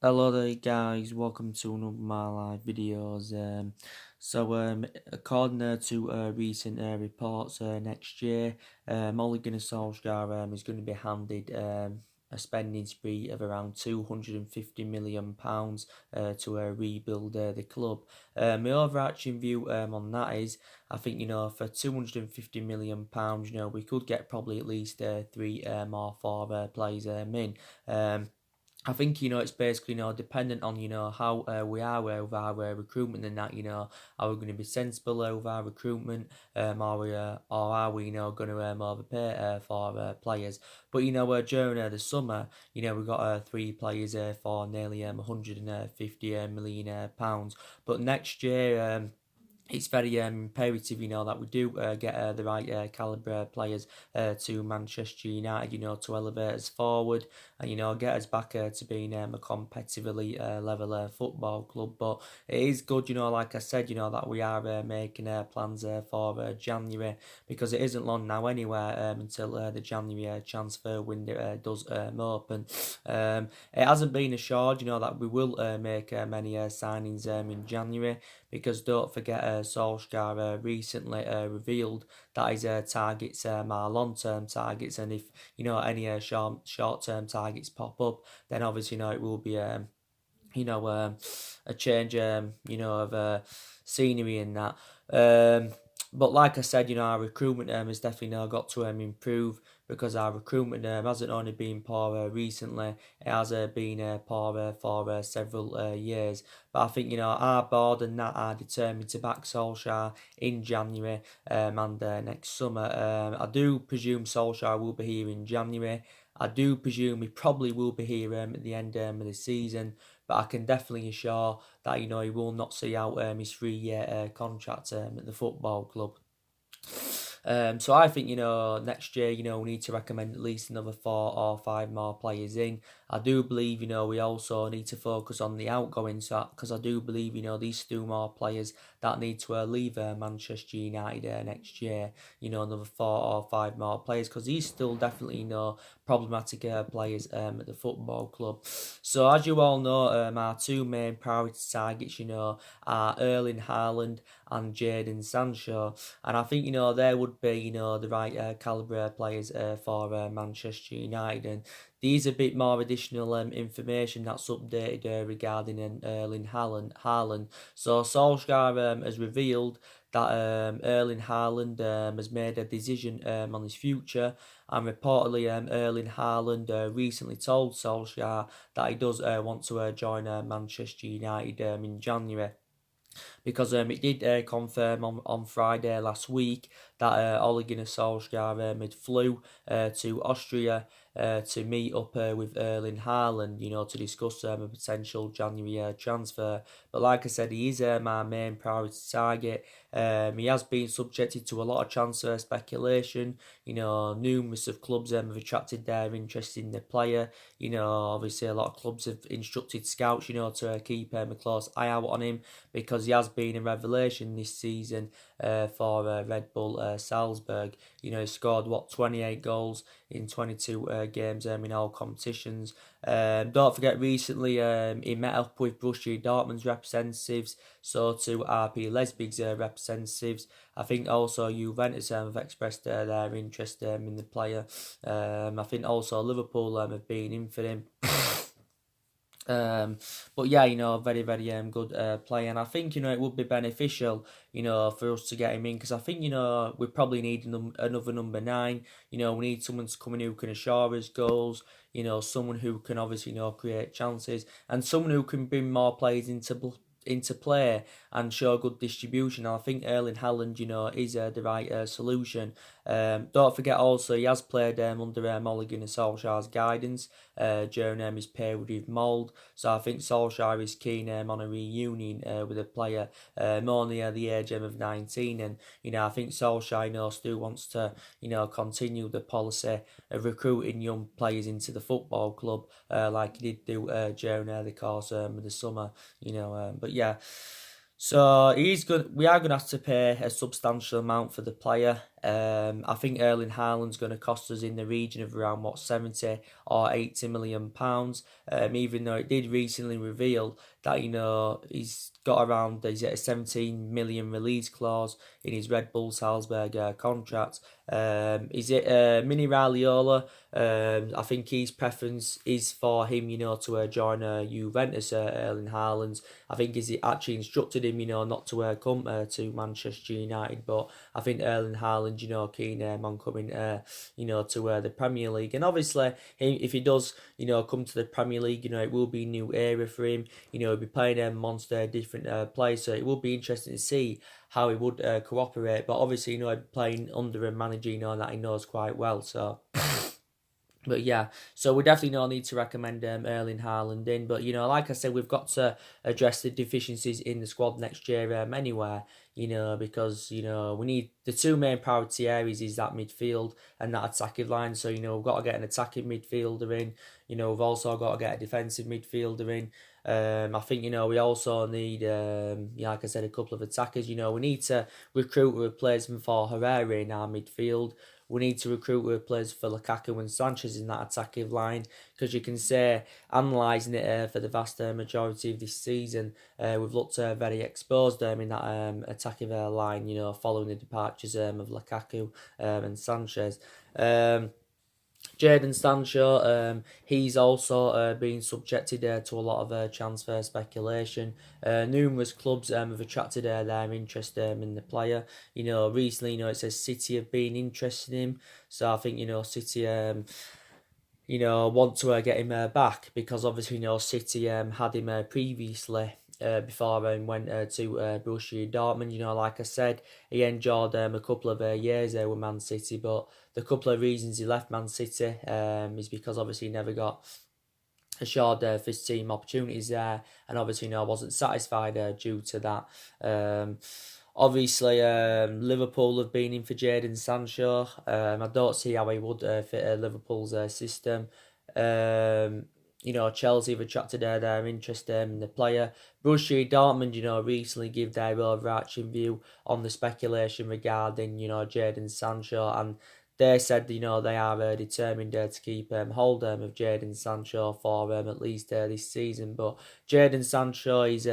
Hello there guys, welcome to another of my live videos. According to recent reports, next year, Ole Gunnar Solskjaer is going to be handed a spending spree of around £250 million to rebuild the club. My overarching view on that is, I think for £250 million, we could get probably at least three or four players in. I think it's basically dependent on how we are with our recruitment and that are we going to be sensible over our recruitment, or are we going to overpay for players. But during the summer we got three players for nearly 150 million pounds. But next year it's very imperative, that we do get the right calibre players to Manchester United, to elevate us forward and, get us back to being a competitively level football club. But it is good, like I said, that we are making plans for January, because it isn't long now anyway until the January transfer window does open. It hasn't been assured, that we will make many signings in January, because don't forget Solskjaer recently revealed that his targets are long-term targets, and if any short-term targets pop up, then obviously it will be a change of scenery and that. But like I said, our recruitment has definitely now got to improve, because our recruitment hasn't only been poor recently, it has been poor for several years. But I think our board and that are determined to back Solskjaer in January and next summer. I do presume Solskjaer will be here in January. I do presume he probably will be here at the end of the season, but I can definitely assure that he will not see out his 3-year contract at the football club. So I think next year we need to recommend at least another 4 or 5 more players in. I do believe we also need to focus on the outgoing side, because I do believe these 2 more players that need to leave Manchester United next year. Another 4 or 5 more players, because he's still definitely problematic players at the football club. So as you all know, our two main priority targets are Erling Haaland and Jadon Sancho, and I think there would be the right calibre players for Manchester United. And these a bit more additional information that's updated regarding Erling Haaland. So Solskjaer has revealed that Erling Haaland has made a decision on his future, and reportedly Erling Haaland recently told Solskjaer that he does want to join Manchester United in January, because it did confirm on Friday last week that Ole Gunnar Solskjaer had flew to Austria to meet up with Erling Haaland, to discuss a potential January transfer. But like I said, he is my main priority target. He has been subjected to a lot of transfer speculation. Numerous of clubs have attracted their interest in the player. Obviously a lot of clubs have instructed scouts, to keep a close eye out on him, because he has been a revelation this season for Red Bull Salzburg. He scored 28 goals in 22 games in all competitions. Don't forget, recently he met up with Borussia Dortmund's representatives, so to RB Leipzig's representatives. I think also Juventus have expressed their interest in the player. I think also Liverpool have been in for him. But yeah, very, very good player, and I think it would be beneficial, for us to get him in, because I think we probably need another number 9. We need someone to come in who can assure us goals. Someone who can obviously create chances, and someone who can bring more players into play and show good distribution. And I think Erling Haaland, is the right solution. Don't forget also, he has played under Ole Gunnar Solskjaer's guidance during his period with Mould. So I think Solskjaer is keen on a reunion with a player only at the age of 19. And, I think Solskjaer still wants to, continue the policy of recruiting young players into the football club like he did do during the course of the summer, but yeah. So he's good. We are going to have to pay a substantial amount for the player. I think Erling Haaland's going to cost us in the region of around 70 or 80 million pounds. Even though it did recently reveal that he's got around he's at a 17 million release clause in his Red Bull Salzburg contract. Is it Mini Raiola? I think his preference is for him, to join Juventus, Erling Haaland. I think he's actually instructed him, not to come to Manchester United, but I think Erling Haaland, keen on coming, to the Premier League. And obviously, if he does, come to the Premier League, it will be a new era for him. He'll be playing monster different players, so it will be interesting to see how he would cooperate. But obviously, playing under a manager, that he knows quite well, so. But yeah, so we definitely don't need to recommend Erling Haaland in. But, like I said, we've got to address the deficiencies in the squad next year anyway, because, we need the two main priority areas is that midfield and that attacking line. So, we've got to get an attacking midfielder in. We've also got to get a defensive midfielder in. I think, we also need, like I said, a couple of attackers. We need to recruit a replacement for Herrera in our midfield. We need to recruit replacements for Lukaku and Sanchez in that attacking line, because you can say, analysing it for the vast majority of this season, we've looked very exposed in that attacking line, following the departures of Lukaku and Sanchez. Jadon Sancho, he's also been subjected to a lot of transfer speculation. Numerous clubs have attracted their interest in the player. Recently, it says City have been interested in him. So I think, City, want to get him back, because obviously, City had him previously. Before went to Borussia Dortmund. Like I said, he enjoyed a couple of years there with Man City, but the couple of reasons he left Man City is because obviously he never got assured first team opportunities there, and obviously wasn't satisfied due to that. Obviously, Liverpool have been in for Jadon Sancho. I don't see how he would fit Liverpool's system. Chelsea have attracted their interest in the player. Borussia Dortmund, recently gave their overarching view on the speculation regarding, Jadon Sancho, and they said, they are determined to keep hold of Jadon Sancho for at least this season. But Jadon Sancho is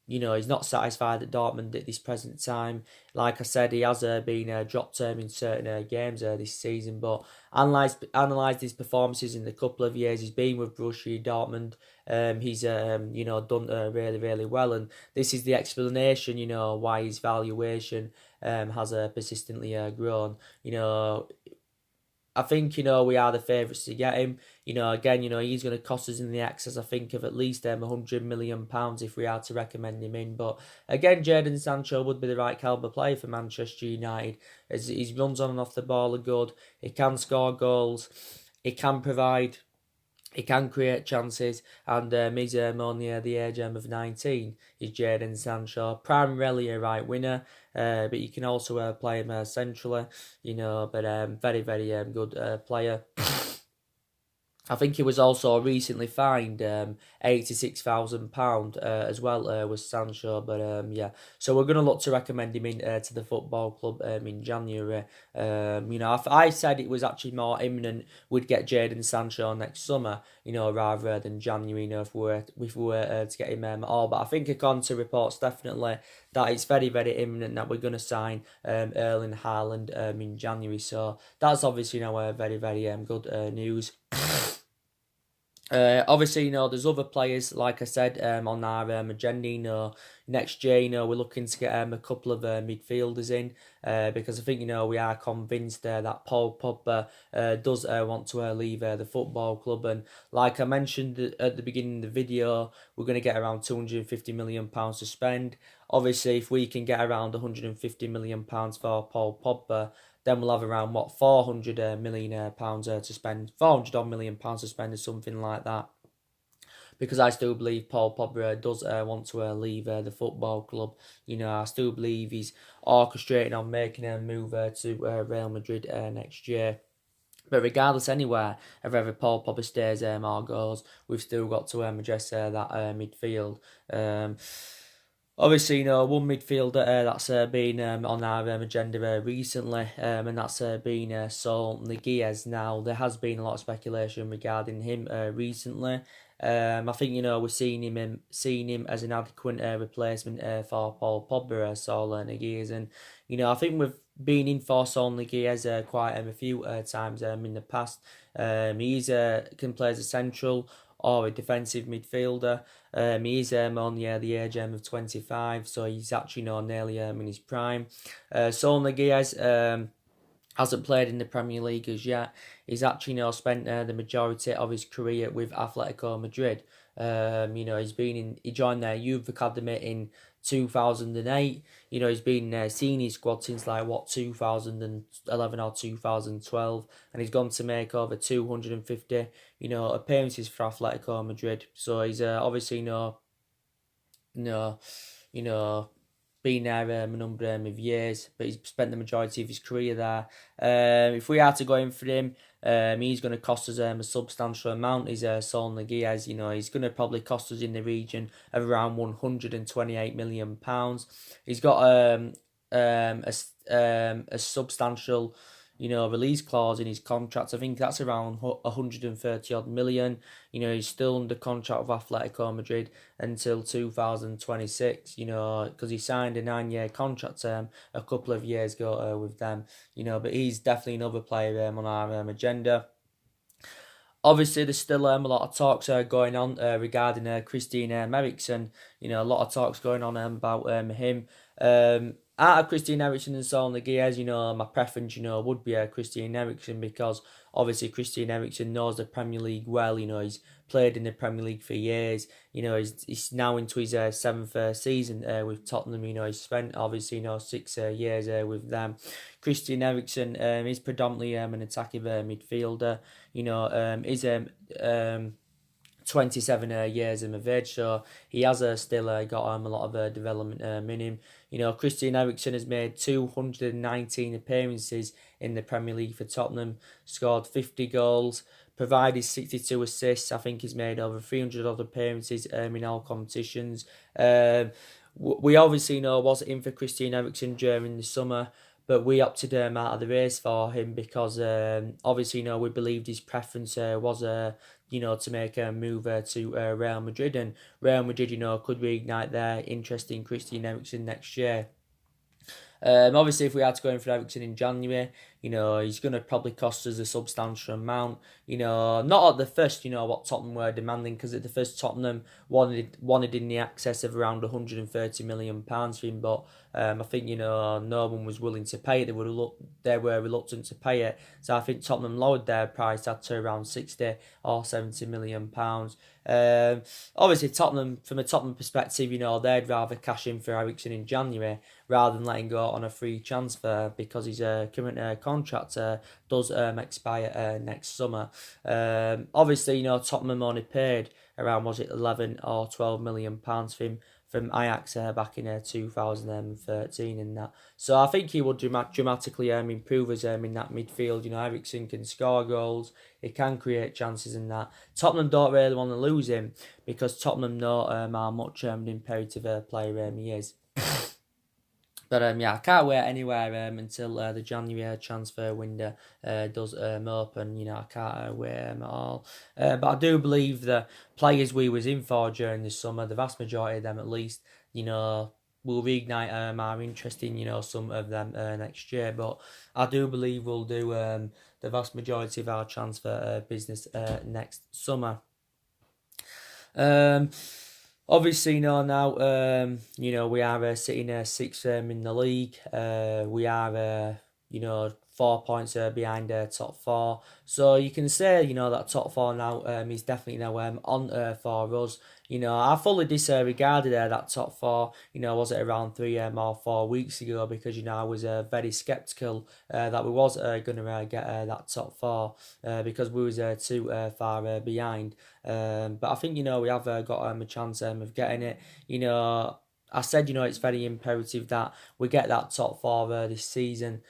he's not satisfied at Dortmund at this present time. Like I said, he has been dropped in certain games this season, but analysed his performances in the couple of years he's been with Borussia Dortmund. He's done really, really well, and this is the explanation, why his valuation has persistently grown. I think, we are the favourites to get him. Again, he's going to cost us in the excess, I think, of at least £100 million if we are to recommend him in. But again, Jadon Sancho would be the right calibre player for Manchester United, as his runs on and off the ball are good. He can score goals. He can provide. He can create chances, and he's only the age of 19. Is Jadon Sancho primarily a right winger, but you can also play him centrally, but very, very good player. I think he was also recently fined £86,000 as well with Sancho, but yeah. So we're going to look to recommend him in to the football club in January. I said it was actually more imminent we'd get Jadon Sancho next summer, rather than January, if we were to get him at all. But I think according to reports, definitely that it's very, very imminent that we're going to sign Erling Haaland in January. So that's obviously very, very good news. Obviously, there's other players, like I said, on our agenda. Next year, we're looking to get a couple of midfielders in, because I think, we are convinced that Paul Pogba does want to leave the football club. And like I mentioned at the beginning of the video, we're going to get around £250 million to spend. Obviously, if we can get around £150 million for Paul Pogba, then we'll have around, £400 million to spend, £400 million to spend, or something like that. Because I still believe Paul Pogba does want to leave the football club. I still believe he's orchestrating on making a move to Real Madrid next year. But regardless, anywhere of whether Paul Pogba stays or goes, we've still got to address that midfield. Obviously, one midfielder that's been on our agenda recently, and that's been Sol Niguez. Now, there has been a lot of speculation regarding him recently. I think we're seeing him as an adequate replacement for Paul Pogba, Sol Niguez, and I think we've been in for Sol Niguez quite a few times in the past. He's can play as a central or a defensive midfielder. He's only the age of 25, so he's actually nearly in his prime. Sol Niguez hasn't played in the Premier League as yet. He's actually spent the majority of his career with Atletico Madrid. He joined their youth academy in 2008. He's been senior squad since 2011 or 2012, and he's gone to make over 250 appearances for Atletico Madrid. So he's obviously no, you know, been there a number of years, but he's spent the majority of his career there. If we are to go in for him, he's going to cost us a substantial amount. He's Sol Niguez, he's going to probably cost us in the region of around £128 million. He's got a substantial release clause in his contract. I think that's around 130 odd million. He's still under contract with Atletico Madrid until 2026, because he signed a 9-year contract term a couple of years ago with them, but he's definitely another player on our agenda. Obviously, there's still a lot of talks going on regarding Christian Eriksen. A lot of talks going on about him. Out of Christian Eriksen and Sol Niguez, my preference, would be Christian Eriksen, because obviously Christian Eriksen knows the Premier League well. He's played in the Premier League for years. He's now into his seventh season with Tottenham. He's spent obviously 6 years with them. Christian Eriksen is predominantly an attacking midfielder. Is 27 years of age, so he has still got a lot of development in him. Christian Eriksen has made 219 appearances in the Premier League for Tottenham, scored 50 goals, provided 62 assists. I think he's made over 300 other appearances in all competitions. We obviously was in for Christian Eriksen during the summer, but we opted out of the race for him because obviously we believed his preference was to make a move to Real Madrid, and Real Madrid could reignite their interest in Christian Eriksen next year. Obviously, if we had to go in for Eriksen in January, he's going to probably cost us a substantial amount. Not at the first, what Tottenham were demanding, because at the first Tottenham wanted in the excess of around £130 million for him, but I think no one was willing to pay it. They were reluctant to pay it, so I think Tottenham lowered their price to around £60 or £70 million. Obviously, Tottenham, from a Tottenham perspective, they'd rather cash in for Eriksen in January rather than letting go on a free transfer, because his current contract does expire next summer. Obviously, Tottenham only paid around, was it 11 or 12 million pounds for him from Ajax back in 2013 and that. So I think he would dramatically improve us in that midfield. Eriksen can score goals, he can create chances and that. Tottenham don't really want to lose him, because Tottenham know how much an imperative player he is. But I can't wait anywhere until the January transfer window does open. I can't wait at all. But I do believe the players we was in for during the summer, the vast majority of them at least, will reignite our interest in some of them next year. But I do believe we'll do the vast majority of our transfer business next summer. Obviously, now, we are sitting sixth in the league. We are, 4 points behind top four. So you can say, that top four now is definitely now on for us. I fully disregarded that top four, was it around 3 or 4 weeks ago, because, I was very sceptical that we was going to get that top four because we was too far behind. But I think, we have got a chance of getting it. I said, it's very imperative that we get that top four this season,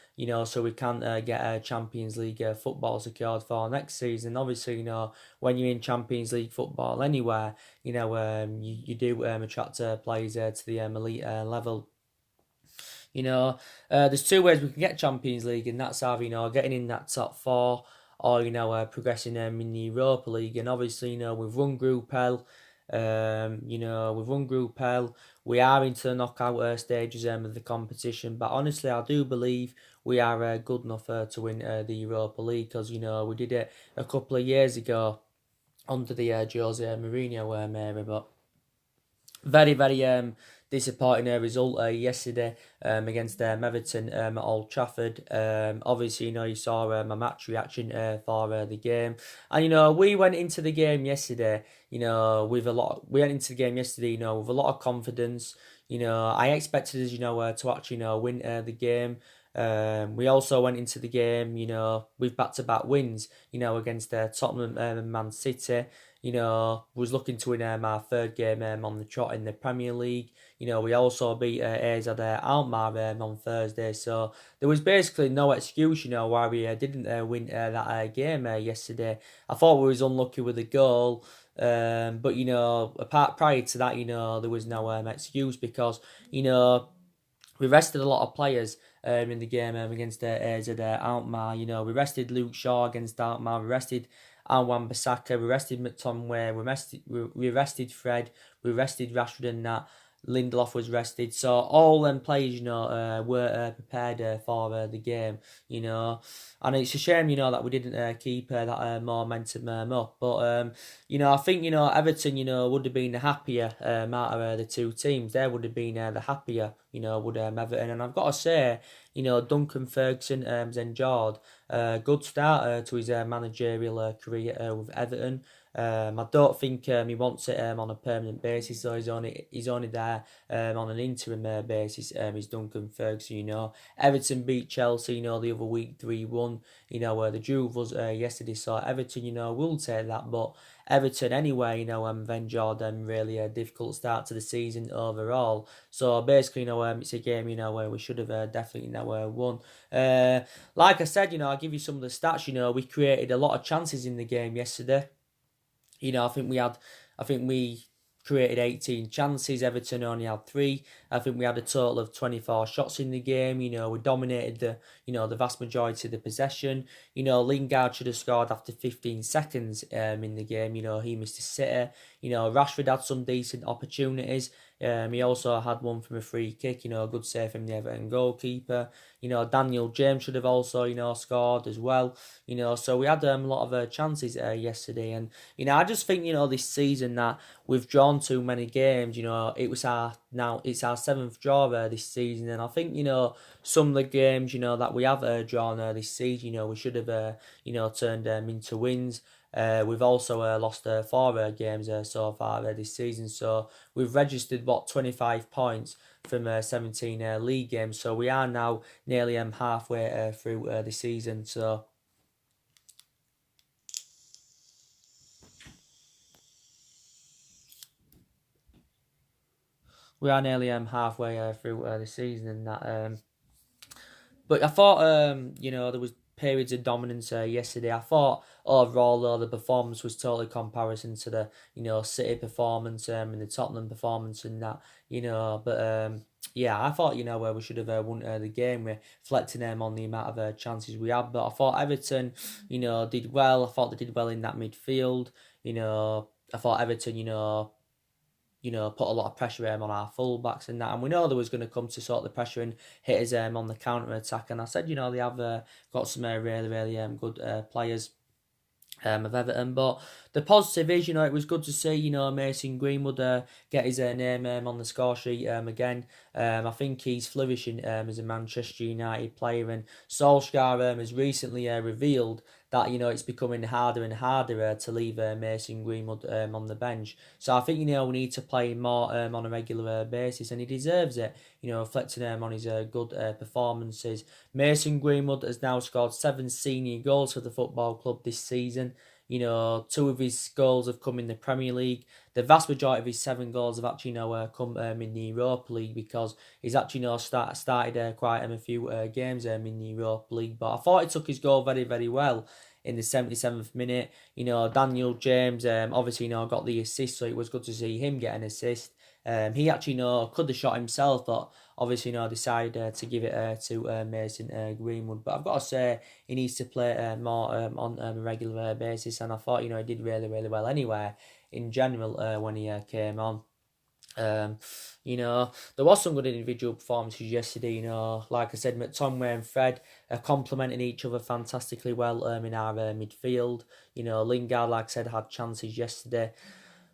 so we can get a Champions League football secured for next season. Obviously, when you're in Champions League football anywhere, you do attract players to the elite level. You know, there's two ways we can get Champions League, and that's either getting in that top four, or progressing in the Europa League. And obviously, we've won Group L. We've won Group L. We are into the knockout stages of the competition, but honestly, I do believe we are good enough to win the Europa League, because we did it a couple of years ago under the Jose Mourinho era, but very, very disappointing result yesterday against Everton at Old Trafford. Obviously, you saw my match reaction for the game, and we went into the game yesterday. With a lot, we went into the game yesterday. With a lot of confidence. I expected us, to actually, win the game. We also went into the game, with back-to-back wins, against Tottenham and Man City. Was looking to win our third game on the trot in the Premier League. We also beat AZ Alkmaar on Thursday. So there was basically no excuse, why we didn't win that game yesterday. I thought we was unlucky with the goal. But apart prior to that, there was no excuse, because we rested a lot of players in the game against AZ Alkmaar. We rested Luke Shaw against Alkmaar. We rested Alwan Bissaka. We rested McTominay. We rested Fred. We rested Rashford and that. Lindelof was rested. So all them players, were prepared for the game, And it's a shame, that we didn't keep that momentum up. But, I think, Everton, would have been the happier out of the two teams. They would have been the happier, would Everton. And I've got to say, Duncan Ferguson has enjoyed a good start to his managerial career with Everton. I don't think he wants it on a permanent basis, so he's only there on an interim basis. He's Duncan Ferguson. Everton beat Chelsea, the other week 3-1. The drew was yesterday, so Everton, will take that, but Everton anyway, have enjoyed really a difficult start to the season overall. So basically, it's a game, where we should have definitely won. Like I said, I'll give you some of the stats. We created a lot of chances in the game yesterday. I think we created 18 chances. Everton only had 3. I think we had a total of 24 shots in the game. We dominated the vast majority of the possession. Lingard should have scored after 15 seconds in the game. He missed a sitter. Rashford had some decent opportunities. He also had one from a free kick, a good save from the Everton goalkeeper. Daniel James should have also, scored as well. So we had a lot of chances yesterday. And, I just think, this season that we've drawn too many games. It's our 7th draw this season. And I think, some of the games, that we have drawn this season, we should have, turned them into wins. We've also lost 4 games so far this season, so we've registered 25 points from 17 league games. So we are now nearly halfway through the season. So we are nearly halfway through the season, and that. But I thought there was periods of dominance yesterday. I thought overall though the performance was totally comparison to the City performance and the Tottenham performance and that. But yeah, I thought where we should have won the game, reflecting on the amount of chances we had. But I thought Everton did well. I thought they did well in that midfield. I thought Everton put a lot of pressure on our fullbacks and that, and we know there was going to come to sort of the pressure and hit us on the counter attack. And I said, they have got some really, really good players of Everton. But the positive is, it was good to see, Mason Greenwood get his name on the score sheet again. I think he's flourishing as a Manchester United player, and Solsjaker has recently revealed that it's becoming harder and harder to leave Mason Greenwood on the bench. So I think we need to play more on a regular basis, and he deserves it. Reflecting on his good performances. Mason Greenwood has now scored 7 senior goals for the football club this season. Two of his goals have come in the Premier League. The vast majority of his 7 goals have actually come in the Europa League, because he's actually started quite a few games in the Europa League. But I thought he took his goal very, very well in the 77th minute. Daniel James obviously got the assist, so it was good to see him get an assist. He actually could have shot himself, but obviously decided to give it to Mason Greenwood. But I've got to say, he needs to play more on a regular basis, and I thought he did really, really well anyway in general when he came on. Um, there was some good individual performances yesterday. Like I said, McTominay and Fred are complementing each other fantastically well in our midfield. Lingard, like I said, had chances yesterday.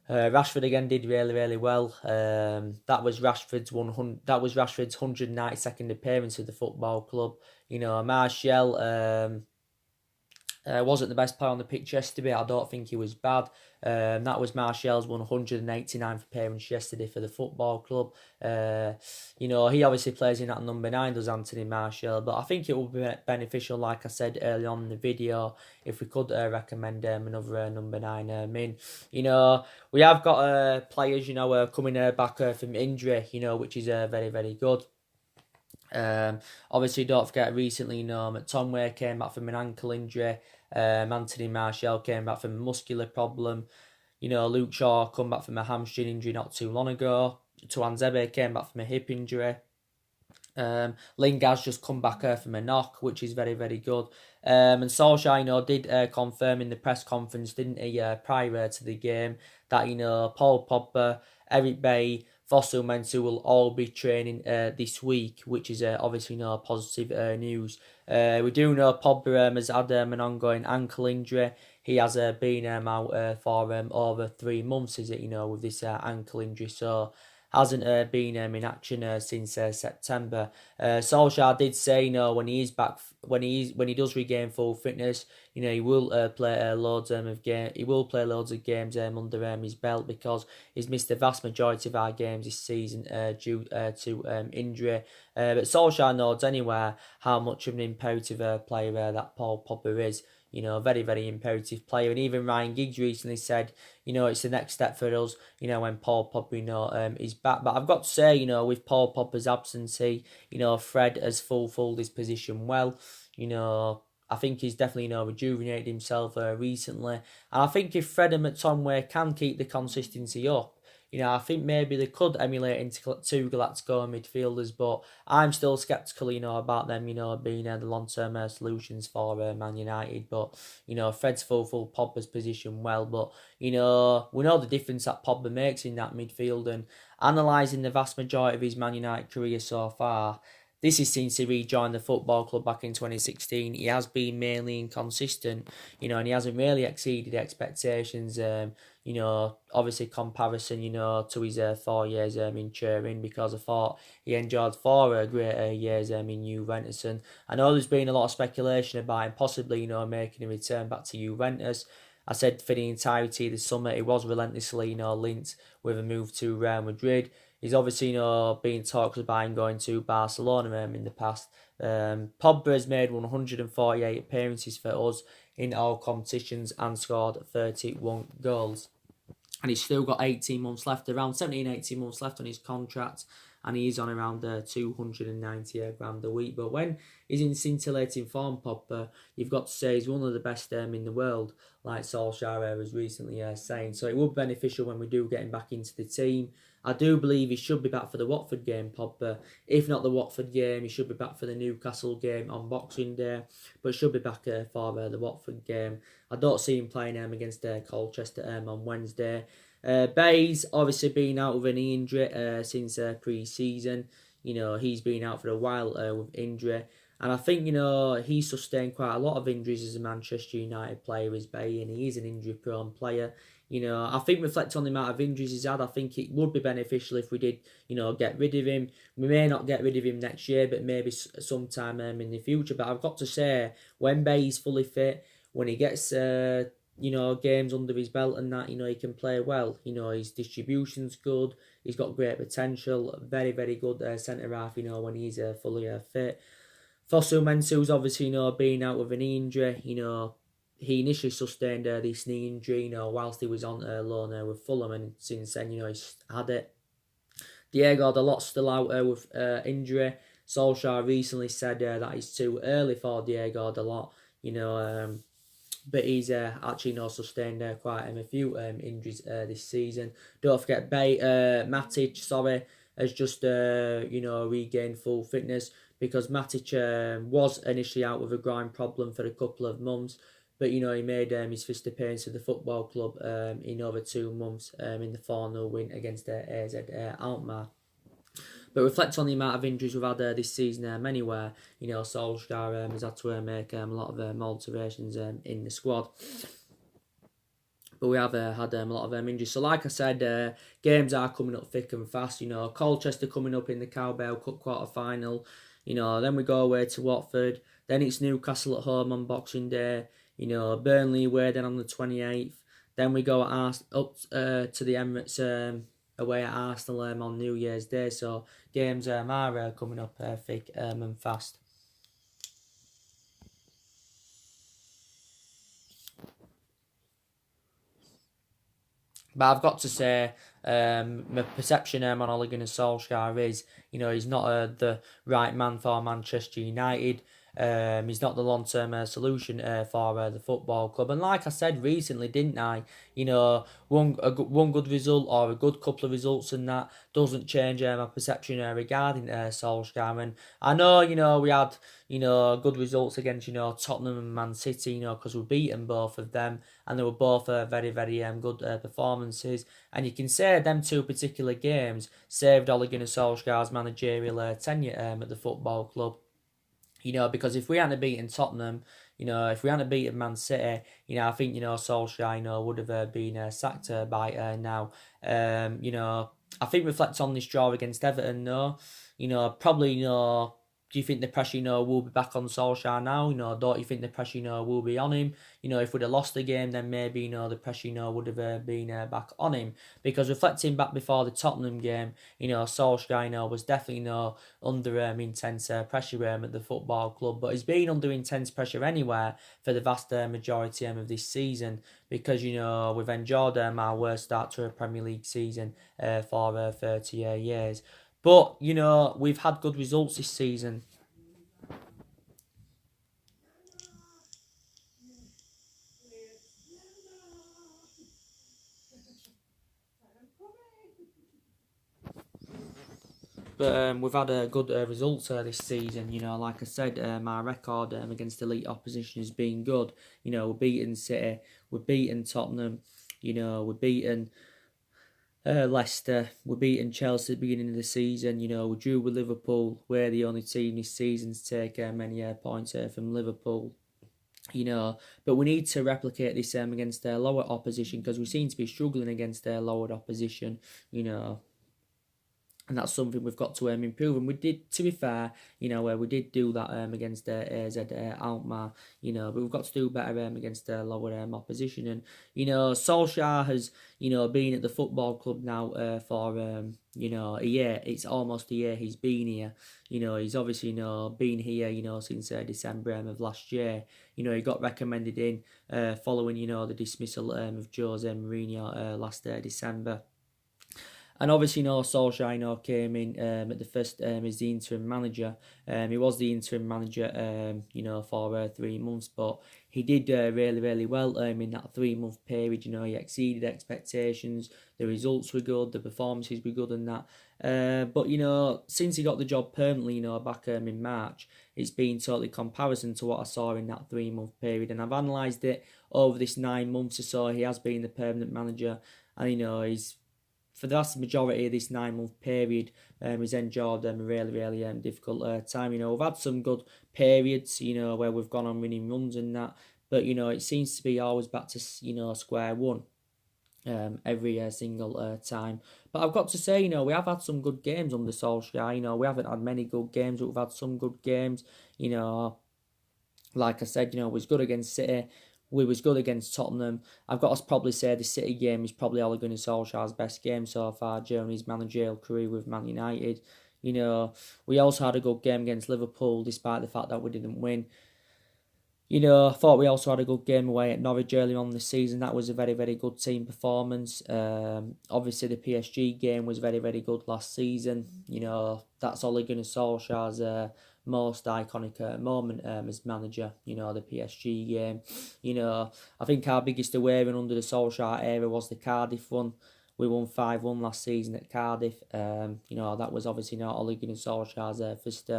Rashford again did really, really well. That was Rashford's 192nd appearance with the football club. Martial wasn't the best player on the pitch yesterday. I don't think he was bad. That was Martial's 189th appearance yesterday for the football club. He obviously plays in that number 9, does Anthony Martial. But I think it would be beneficial, like I said earlier on in the video, if we could recommend another number 9 in. We have got players, coming back from injury, which is very, very good. Obviously, don't forget recently, McTominay came back from an ankle injury. Anthony Martial came back from a muscular problem. Luke Shaw come back from a hamstring injury not too long ago. Tuanzebe came back from a hip injury. Lingard's just come back from a knock, which is very, very good. And Solsjaker, did confirm in the press conference, didn't he, prior to the game, that Paul Pogba, Eric Bailly, Fossil Mensah will all be training this week, which is obviously positive news. We do know Pogba has had an ongoing ankle injury. He has been out for over 3 months, is it? With this ankle injury, so hasn't been in action since September. Solskjaer did say, when he is back, when he does regain full fitness, he will play loads of games. He will play loads of games under his belt, because he's missed the vast majority of our games this season due to injury. But Solskjaer knows anyway how much of an imperative player that Paul Pogba is. Very, very imperative player. And even Ryan Giggs recently said, it's the next step for us, when Paul Pogba, is back. But I've got to say, with Paul Pogba's absence, Fred has fulfilled his position well. I think he's definitely, rejuvenated himself recently. And I think if Fred and McTominay can keep the consistency up, I think maybe they could emulate into 2 Galactico midfielders, but I'm still sceptical, about them, being the long-term solutions for Man United. But, Fred's fulfilled Pogba's position well, but, we know the difference that Pogba makes in that midfield, and analysing the vast majority of his Man United career so far, this is since he rejoined the football club back in 2016. He has been mainly inconsistent, and he hasn't really exceeded expectations. Obviously comparison, to his 4 years in Turin, because I thought he enjoyed 4 great years in Juventus. And I know there's been a lot of speculation about him possibly, making a return back to Juventus. I said for the entirety of the summer, he was relentlessly, linked with a move to Real Madrid. He's obviously, been talked about him going to Barcelona in the past. Pogba has made 148 appearances for us in all competitions and scored 31 goals. And he's still got 18 months left, around 18 months left on his contract, and he's on around 290 grand a week. But when he's in scintillating form, Pogba, you've got to say he's one of the best in the world, like Solskjaer was recently saying. So it would be beneficial when we do get him back into the team. I do believe he should be back for the Watford game, Pogba. If not the Watford game, he should be back for the Newcastle game on Boxing Day, but should be back for the Watford game. I don't see him playing against Colchester on Wednesday. Bayes obviously been out with an injury since pre-season. He's been out for a while with injury. And I think, he sustained quite a lot of injuries as a Manchester United player, is Bailly, and he is an injury-prone player. I think reflecting on the amount of injuries he's had, I think it would be beneficial if we did, get rid of him. We may not get rid of him next year, but maybe sometime in the future. But I've got to say, when Bailly's fully fit, when he gets, games under his belt and that, he can play well. His distribution's good. He's got great potential. Very, very good centre-half, when he's fully fit. Fossil Mensah's obviously, being out with an injury, he initially sustained this knee injury, whilst he was on loan with Fulham, and since then, he's had it. Diego Dalot's still out with injury. Solskjaer recently said that it's too early for Diego Dalot, but he's actually sustained quite a few injuries this season. Don't forget, Matic, has just regained full fitness, because Matic was initially out with a groin problem for a couple of months. But, he made his first appearance at the football club in over 2 months in the 4-0 win against AZ Alkmaar. But reflect on the amount of injuries we've had this season anywhere. Solskjaer has had to make a lot of alterations in the squad. But we have had a lot of injuries. So like I said, games are coming up thick and fast. Colchester coming up in the Cowbell Cup quarter-final. Then we go away to Watford. Then it's Newcastle at home on Boxing Day. Burnley away then on the 28th. Then we go up to the Emirates away at Arsenal on New Year's Day. So games are coming up thick and fast. But I've got to say, my perception on Ole Gunnar Solskjaer is, he's not the right man for Manchester United. He's not the long-term solution for the football club. And like I said recently, didn't I? One good result or a good couple of results and that doesn't change my perception regarding Solskjaer. And I know, we had, good results against, Tottenham and Man City, because we beaten both of them. And they were both very, very good performances. And you can say them two particular games saved Ole Gunnar Solskjaer's managerial tenure at the football club. Because if we hadn't beaten Tottenham, if we hadn't beaten Man City, I think, Solskjaer, would have been sacked by now. I think reflect on this draw against Everton, probably, do you think the pressure, will be back on Solskjaer now? Don't you think the pressure, will be on him? If we'd have lost the game, then maybe, the pressure, would have been back on him. Because reflecting back before the Tottenham game, Solskjaer, was definitely, under intense pressure at the football club. But he's been under intense pressure anywhere for the vast majority of this season. Because, we've enjoyed our worst start to a Premier League season for 30 years. But, we've had good results this season. But we've had good results this season. Like I said, my record against elite opposition has been good. We're beating City, we're beating Tottenham, we're beating Leicester, we're beating Chelsea at the beginning of the season. We drew with Liverpool. We're the only team this season to take many points from Liverpool. But we need to replicate this against their lower opposition, because we seem to be struggling against their lower opposition. And that's something we've got to improve. And we did, to be fair, where we did do that against AZ Alkmaar, but we've got to do better against the lower opposition. And, Solskjaer has, been at the football club now for, a year. It's almost a year he's been here. He's obviously, been here, since December of last year. He got recommended in following, the dismissal of Jose Mourinho last December. And obviously, Solskjaer, came in at the first as the interim manager. He was the interim manager, for 3 months, but he did really, really well in that 3-month period. He exceeded expectations. The results were good, the performances were good, and that. But since he got the job permanently, back in March, it's been totally comparison to what I saw in that 3-month period. And I've analysed it over this 9 months or so. He has been the permanent manager, and he's, for the vast majority of this 9-month period, he's enjoyed a really, really difficult time. We've had some good periods, where we've gone on winning runs and that, but, it seems to be always back to, square one every single time. But I've got to say, we have had some good games under Solskjaer. We haven't had many good games, but we've had some good games. Like I said, it was good against City. We was good against Tottenham. I've got to probably say the City game is probably Ole Gunnar Solskjaer's best game so far during his managerial career with Man United. We also had a good game against Liverpool, despite the fact that we didn't win. I thought we also had a good game away at Norwich earlier on this season. That was a very, very good team performance. Obviously, the PSG game was very, very good last season. That's Ole Gunnar Solskjaer's most iconic moment as manager. The PSG game. I think our biggest away win under the Solskjaer era was the Cardiff one. We won 5-1 last season at Cardiff. That was obviously not Ole Gunnar Solskjaer's first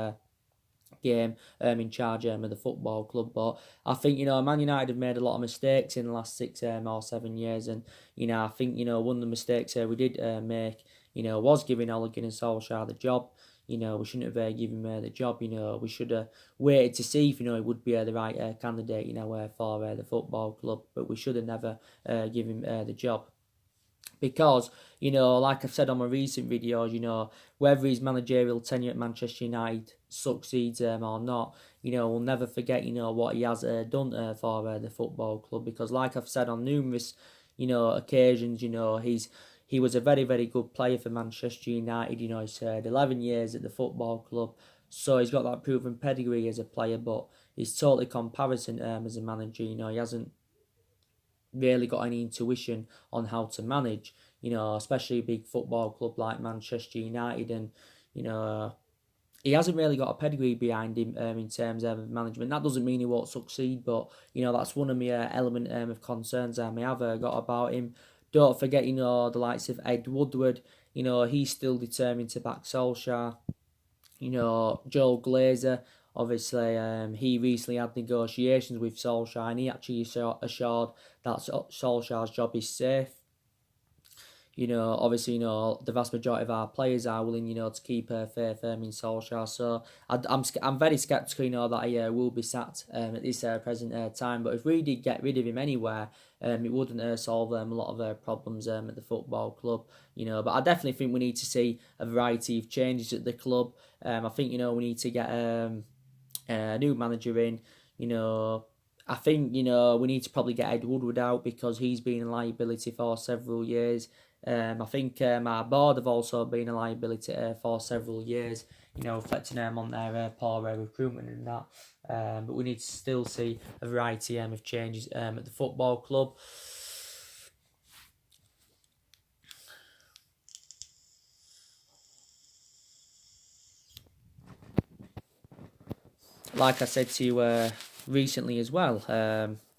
game in charge of the football club. But I think, Man United have made a lot of mistakes in the last 6 or 7 years. And, I think, one of the mistakes we did make, was giving Ole Gunnar Solskjaer the job. We shouldn't have given him the job. We should have waited to see if, he would be the right candidate, for the football club. But we should have never given him the job. Because, like I've said on my recent videos, whether his managerial tenure at Manchester United succeeds or not, we'll never forget, what he has done for the football club. Because like I've said on numerous, occasions, he was a very, very good player for Manchester United. He's had 11 years at the football club. So he's got that proven pedigree as a player, but he's totally comparison as a manager. He hasn't really got any intuition on how to manage, especially a big football club like Manchester United. And, he hasn't really got a pedigree behind him in terms of management. That doesn't mean he won't succeed, but, that's one of my element of concerns I may have got about him. Don't forget, the likes of Ed Woodward, he's still determined to back Solskjaer. Joel Glazer, obviously, he recently had negotiations with Solskjaer, and he actually assured that Solskjaer's job is safe. Obviously, the vast majority of our players are willing, to keep faith in Solskjaer. So I'm very sceptical, that he will be sacked at this present time. But if we did get rid of him anywhere, it wouldn't solve a lot of problems at the football club. But I definitely think we need to see a variety of changes at the club. I think, we need to get a new manager in. I think, we need to probably get Ed Woodward out because he's been a liability for several years. I think our board have also been a liability for several years, reflecting on their poor recruitment and that. But we need to still see a variety of changes at the football club. Like I said to you recently as well,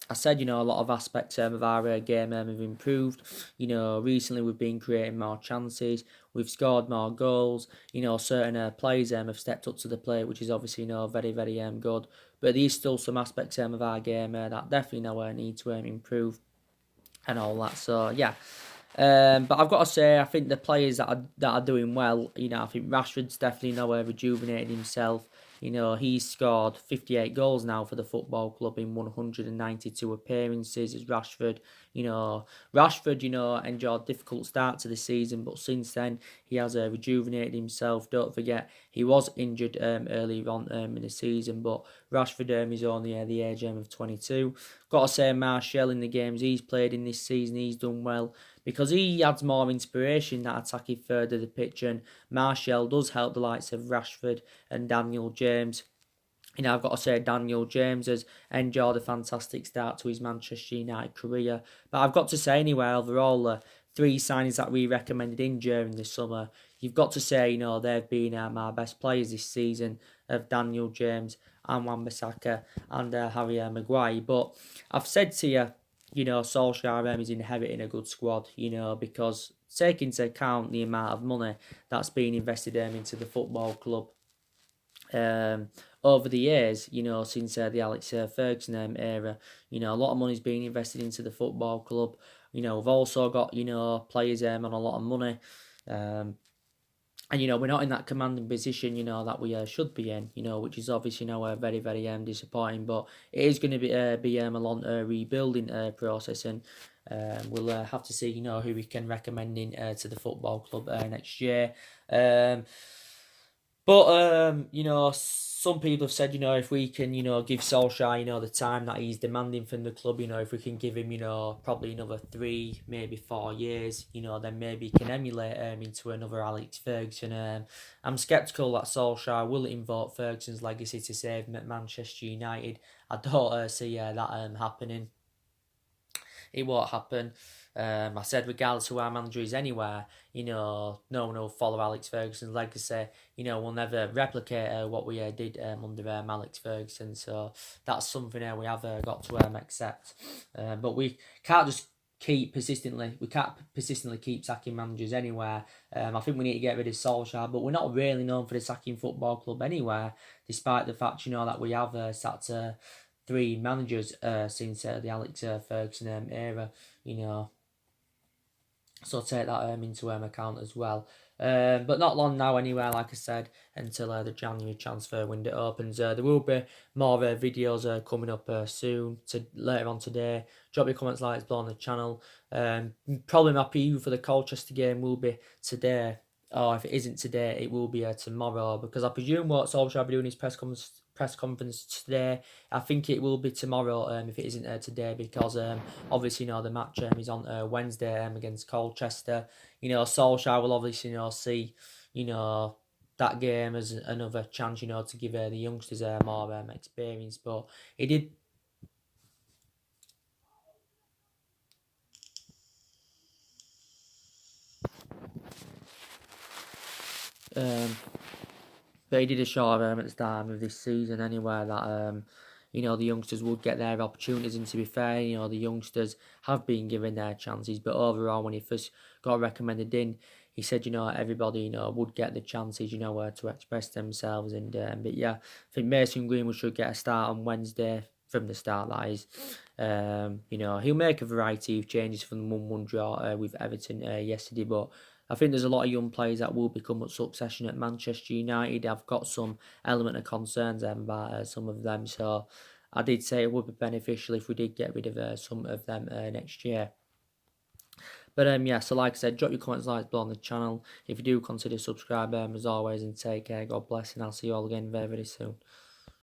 I said, a lot of aspects of our game have improved. Recently we've been creating more chances, we've scored more goals. Certain players have stepped up to the plate, which is obviously, very, very good. But there's still some aspects of our game that definitely need to improve and all that. So, yeah. But I've got to say, I think the players that are doing well, I think Rashford's definitely rejuvenated himself. He's scored 58 goals now for the football club in 192 appearances as Rashford. Rashford, enjoyed a difficult start to the season, but since then, he has rejuvenated himself. Don't forget, he was injured earlier on in the season, but Rashford is only the age of 22. Got to say, Martial, in the games he's played in this season, he's done well because he adds more inspiration that attacking further the pitch, and Martial does help the likes of Rashford and Daniel James. I've got to say Daniel James has enjoyed a fantastic start to his Manchester United career. But I've got to say anyway, overall, the 3 signings that we recommended in during the summer, you've got to say, they've been our best players this season of Daniel James and Wan-Bissaka and Harry Maguire. But I've said to you, Solskjaer is inheriting a good squad, because taking into account the amount of money that's been invested into the football club over the years, since the Alex Ferguson era, a lot of money's been invested into the football club. We've also got, players on a lot of money. And, we're not in that commanding position, that we should be in, which is obviously, very, very disappointing. But it is going to be a long rebuilding process, and we'll have to see, who we can recommend in to the football club next year. But some people have said, if we can, give Solskjaer, the time that he's demanding from the club, if we can give him, probably another 3, maybe 4 years, then maybe he can emulate into another Alex Ferguson. I'm sceptical that Solskjaer will invoke Ferguson's legacy to save him at Manchester United. I don't see that happening. It won't happen. I said, regardless of who our manager is anywhere, no one will follow Alex Ferguson's legacy. We'll never replicate what we did under Alex Ferguson. So that's something we have got to accept. But we can't just we can't persistently keep sacking managers anywhere. I think we need to get rid of Solskjaer, but we're not really known for the sacking football club anywhere, despite the fact that we have sacked 3 managers since the Alex Ferguson era, so take that into account as well. But not long now anyway, like I said, until the January transfer window opens. There will be more videos coming up soon, later on today. Drop your comments, likes below on the channel. Probably my preview for the Colchester game will be today. Or if it isn't today, it will be tomorrow, because I presume what Solskjaer will be doing his press conference today. I think it will be tomorrow if it isn't today, because obviously the match is on Wednesday against Colchester. Solskjaer will obviously see that game as another chance to give the youngsters more experience. But he did. But he did assure at the start of this season anyway that the youngsters would get their opportunities. And to be fair, the youngsters have been given their chances. But overall, when he first got recommended in, he said everybody would get the chances to express themselves. And but yeah, I think Mason Greenwood should get a start on Wednesday from the start. That is, he'll make a variety of changes from the 1-1 draw with Everton yesterday, but I think there's a lot of young players that will become a succession at Manchester United. I've got some element of concerns about some of them, so I did say it would be beneficial if we did get rid of some of them next year. But yeah, so like I said, drop your comments, likes below on the channel. If you do, consider subscribing as always, and take care. God bless, and I'll see you all again very, very soon.